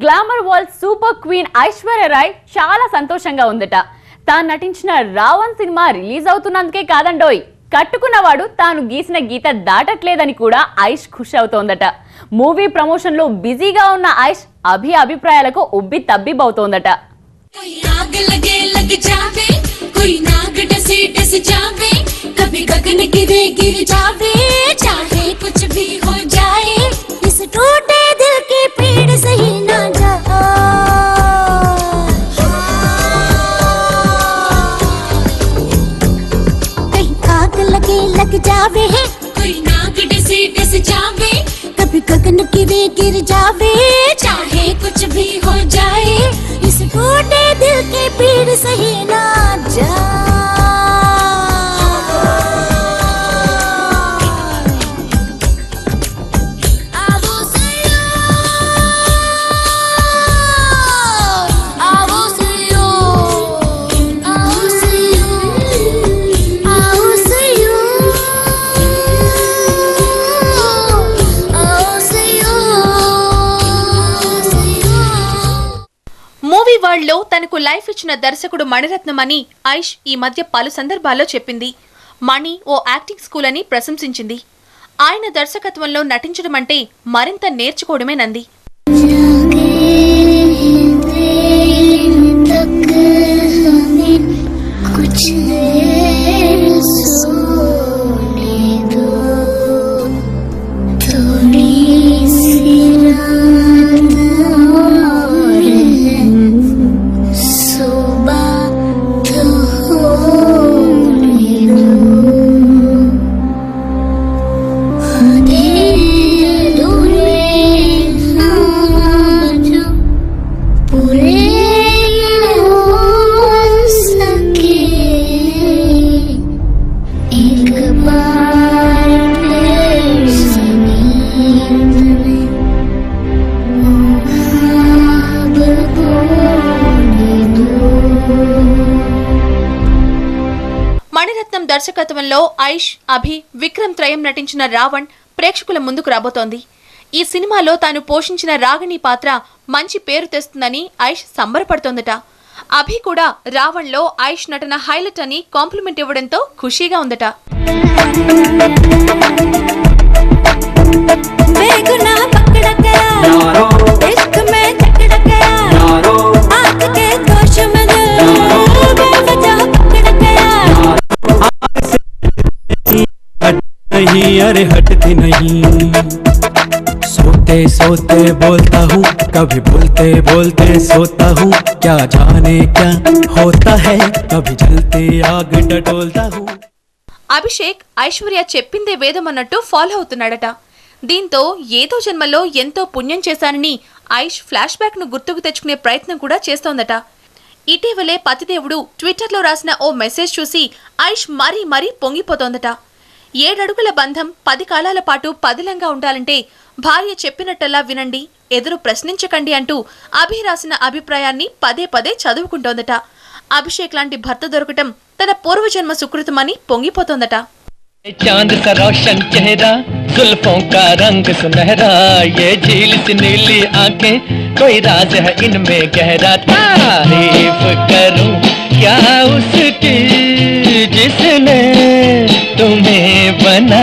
Glamour world super queen Aishwarya Rai చాలా సంతోషంగా ఉందట. తాను నటించిన రావణ్ సినిమా రిలీజ్ అవుతున్నందుకే కాదండోయ్, కట్టుకున్నవాడు తాను గీసిన గీత దాటట్లేదని కూడా ఐష్ ఖుషి అవుతోందట. మూవీ ప్రమోషన్ లో బిజీగా ఉన్న ఐష్ అభిప్రాయాలకు ఉబ్బి తబ్బిబవుతోందట. लग जावे कोई नाक डसे डस जावे कभी गगन गिरे गिर जावे चाहे कुछ भी हो जाए इस टूटे दिल की पीड़ सही ना जा మూవీ వరల్డ్ లో తనకు లైఫ్ ఇచ్చిన దర్శకుడు మణిరత్నం అని ఐష్ ఈ మధ్య పలు సందర్భాల్లో చెప్పింది. మణి ఓ యాక్టింగ్ స్కూల్ అని ప్రశంసించింది. ఆయన దర్శకత్వంలో నటించడం అంటే మరింత నేర్చుకోవడమేనంది. మణిరత్నం దర్శకత్వంలో ఐష్, అభి, విక్రమ్ త్రయం నటించిన రావణ్ ప్రేక్షకుల ముందుకు రాబోతోంది. ఈ సినిమాలో తాను పోషించిన రాగిణి పాత్ర మంచి పేరు తెస్తుందని ఐష్ సంబరపడుతోందట. అభి కూడా రావణ్ లో ఐష్ నటన హైలైట్ అని కాంప్లిమెంట్ ఇవ్వడంతో ఖుషీగా ఉందట. नहीं अरे हटती नहीं सोते सोते बोलता हूँ कभी बोलते बोलते सोता हूँ क्या जाने क्या होता है कभी जलती आग डटोलता हूँ. అభిషేక్ ఐశ్వర్య చెప్పిందే వేదం అన్నట్టు ఫాలో అవుతున్నాడట. దీంతో ఏదో జన్మలో ఎంతో పుణ్యం చేశానని ఐష్ ఫ్లాష్ బ్యాక్ ను గుర్తుకు తెచ్చుకునే ప్రయత్నం కూడా చేస్తోందట. ఇటీవలే పతిదేవుడు ట్విట్టర్లో రాసిన ఓ మెసేజ్ చూసి ఐష్ మరీ పొంగిపోతోందట. 7 అడుగుల బంధం 10 కాలాల పాటు పదిలంగా ఉండాలంటే భార్య చెప్పినట్టల్లా వినండి, ఎదురు ప్రశ్నించకండి అంటూ అభి రాసిన అభిప్రాయాన్ని పదే చదువుకుంటోందట. అభిషేక్ లాంటి భర్త దొరకటం తన పూర్వజన్మ సుకృతమని పొంగిపోతోందట. चांद सा रोशन चेहरा जुल्फों का रंग सुनहरा ये झील सी नीली आंखें कोई राज है इनमें गहरा तारीफ करूं क्या उसकी जिसने तुम्हें बना